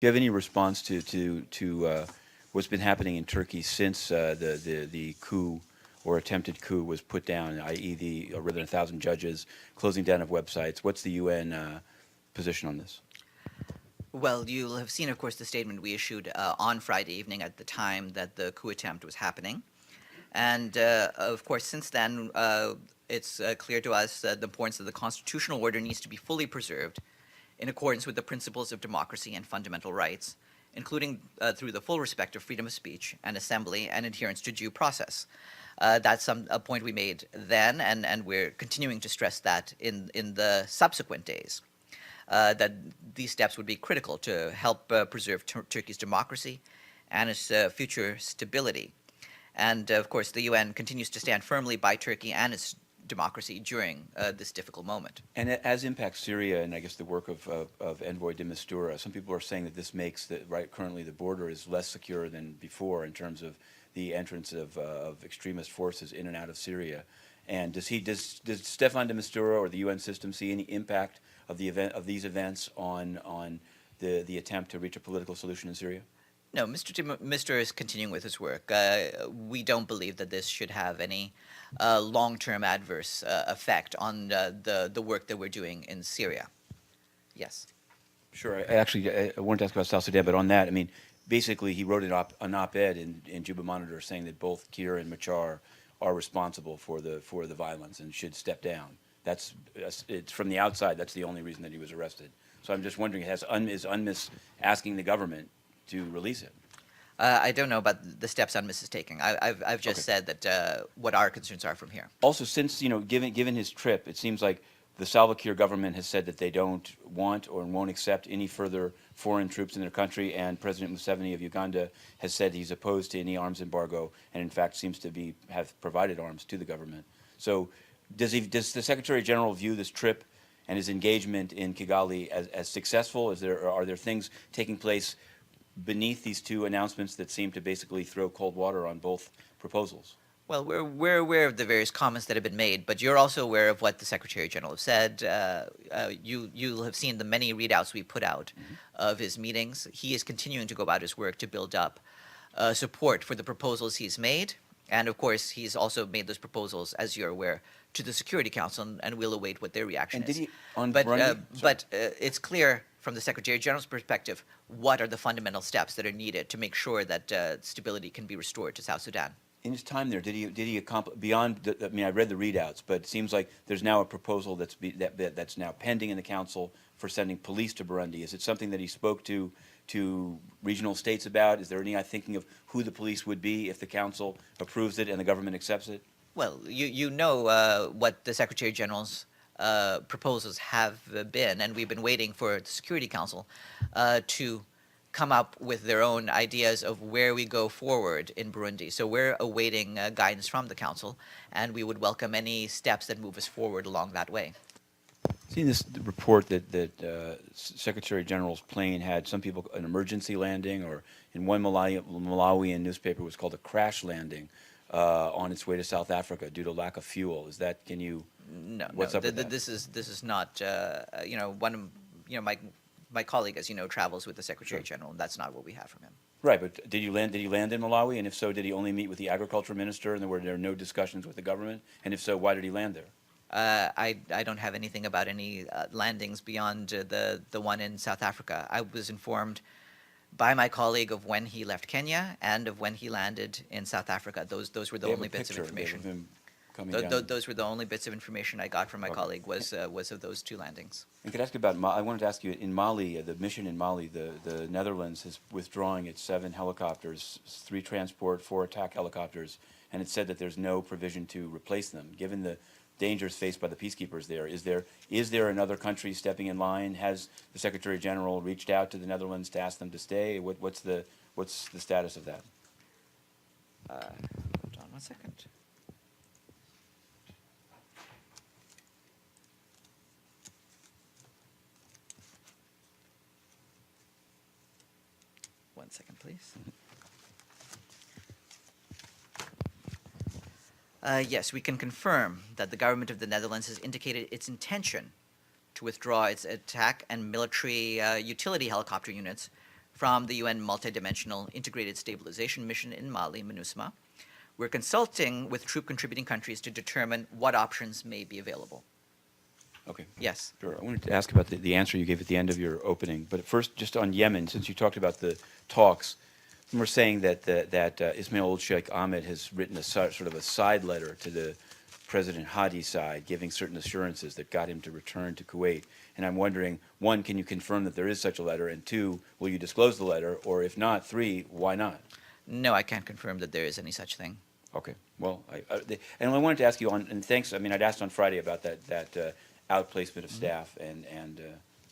Do you have any response to what's been happening in Turkey since the coup or attempted coup was put down, i.e., the rather than 1,000 judges, closing down of websites? What's the UN position on this? Well, you'll have seen, of course, the statement we issued on Friday evening at the time that the coup attempt was happening. And of course, since then, it's clear to us the importance of the constitutional order needs to be fully preserved in accordance with the principles of democracy and fundamental rights, including through the full respect of freedom of speech and assembly and adherence to due process. That's a point we made then, and we're continuing to stress that in the subsequent days. That these steps would be critical to help preserve Turkey's democracy and its future stability. And of course, the UN continues to stand firmly by Turkey and its democracy during this difficult moment. And as impacts Syria and I guess the work of Envoy de Mistura, some people are saying that this makes currently the border is less secure than before in terms of the entrance of extremist forces in and out of Syria. And does Stefan de Mistura or the UN system see any impact of these events on the attempt to reach a political solution in Syria? No, Mr. is continuing with his work. We don't believe that this should have any long-term adverse effect on the work that we're doing in Syria. Yes. Sure. I wanted to ask about South Sudan, but on that, I mean, basically, he wrote an op-ed in Juba Monitor saying that both Kiir and Machar are responsible for the violence and should step down. It's from the outside. That's the only reason that he was arrested. So I'm just wondering, is UNMISS asking the government to release him? I don't know about the steps UNMISS is taking. I've just said that what our concerns are from here. Also, since given his trip, it seems like the Salva Kiir government has said that they don't want or won't accept any further foreign troops in their country, and President Museveni of Uganda has said he's opposed to any arms embargo, and in fact seems to have provided arms to the government. So, does the Secretary General view this trip and his engagement in Kigali as successful? Are there things taking place beneath these two announcements that seem to basically throw cold water on both proposals? Well, we're aware of the various comments that have been made, but you're also aware of what the Secretary General has said. You'll have seen the many readouts we put out of his meetings. He is continuing to go about his work to build up support for the proposals he's made, and of course, he's also made those proposals, as you're aware, to the Security Council, and we'll await what their reaction And is. did he on But Burundi? it's clear from the Secretary General's perspective what are the fundamental steps that are needed to make sure that stability can be restored to South Sudan. In his time there, did he accomplish beyond? I mean, I read the readouts, but it seems like there's now a proposal that's now pending in the council for sending police to Burundi. Is it something that he spoke to regional states about? Is there any thinking of who the police would be if the council approves it and the government accepts it? Well, you know what the Secretary General's proposals have been, and we've been waiting for the Security Council to come up with their own ideas of where we go forward in Burundi. So we're awaiting guidance from the Council, and we would welcome any steps that move us forward along that way. Seen this report that Secretary General's plane had some people an emergency landing, or in one Malawian newspaper it was called a crash landing on its way to South Africa due to lack of fuel. Is that No, what's no. up with that? This is not. One of my colleague, as you know, travels with the Secretary General, and that's not what we have from him. Right, but did he land in Malawi? And if so, did he only meet with the agriculture minister, and were there no discussions with the government? And if so, why did he land there? I don't have anything about any landings beyond the one in South Africa. I was informed by my colleague of when he left Kenya and of when he landed in South Africa. Those were the only bits of information. Of him coming down. Those were the only bits of information I got from my colleague was of those two landings. And could I ask about I wanted to ask you, in Mali, the mission in Mali, the Netherlands is withdrawing its 7 helicopters, 3 transport, 4 attack helicopters, and it said that there's no provision to replace them. Given the dangers faced by the peacekeepers there, is there another country stepping in line? Has the Secretary General reached out to the Netherlands to ask them to stay? What's the status of that? Hold on one second. One second, please. Yes, we can confirm that the government of the Netherlands has indicated its intention to withdraw its attack and military utility helicopter units from the UN Multidimensional Integrated Stabilization Mission in Mali, MINUSMA. We're consulting with troop contributing countries to determine what options may be available. Okay. Yes. Sure. I wanted to ask about the answer you gave at the end of your opening, but first, just on Yemen, since you talked about the talks, some were saying that Ismail old Sheikh Ahmed has written a sort of a side letter to the President Hadi's side, giving certain assurances that got him to return to Kuwait. And I'm wondering, one, can you confirm that there is such a letter? And two, will you disclose the letter? Or if not, three, why not? No, I can't confirm that there is any such thing. Okay. Well, and I wanted to ask you on, and thanks, I mean, I'd asked on Friday about that outplacement of staff, and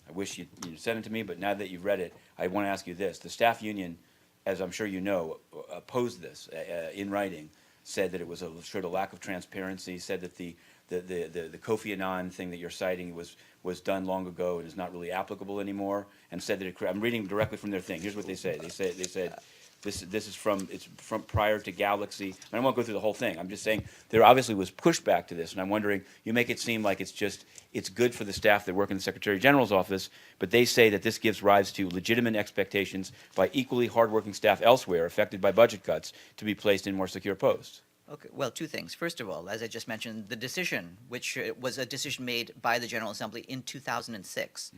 I wish you'd sent it to me, but now that you've read it, I want to ask you this. The staff union, as I'm sure you know, opposed this in writing, said that it showed a lack of transparency, said that the Kofi Annan thing that you're citing was done long ago and is not really applicable anymore, and said that I'm reading directly from their thing. Here's what they say. They said this is from prior to Galaxy. And I won't go through the whole thing. I'm just saying there obviously was pushback to this, and I'm wondering, you make it seem like it's good for the staff that work in the Secretary General's office, but they say that this gives rise to legitimate expectations by equally hardworking staff elsewhere affected by budget cuts to be placed in more secure posts. Okay, well, two things. First of all, as I just mentioned, the decision, which was a decision made by the General Assembly in 2006,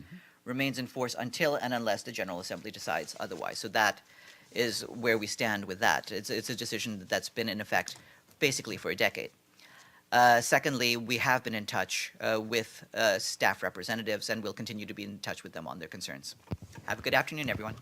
remains in force until and unless the General Assembly decides otherwise. So that is where we stand with that. It's a decision that's been in effect basically for a decade. Secondly, we have been in touch with staff representatives, and we'll continue to be in touch with them on their concerns. Have a good afternoon, everyone.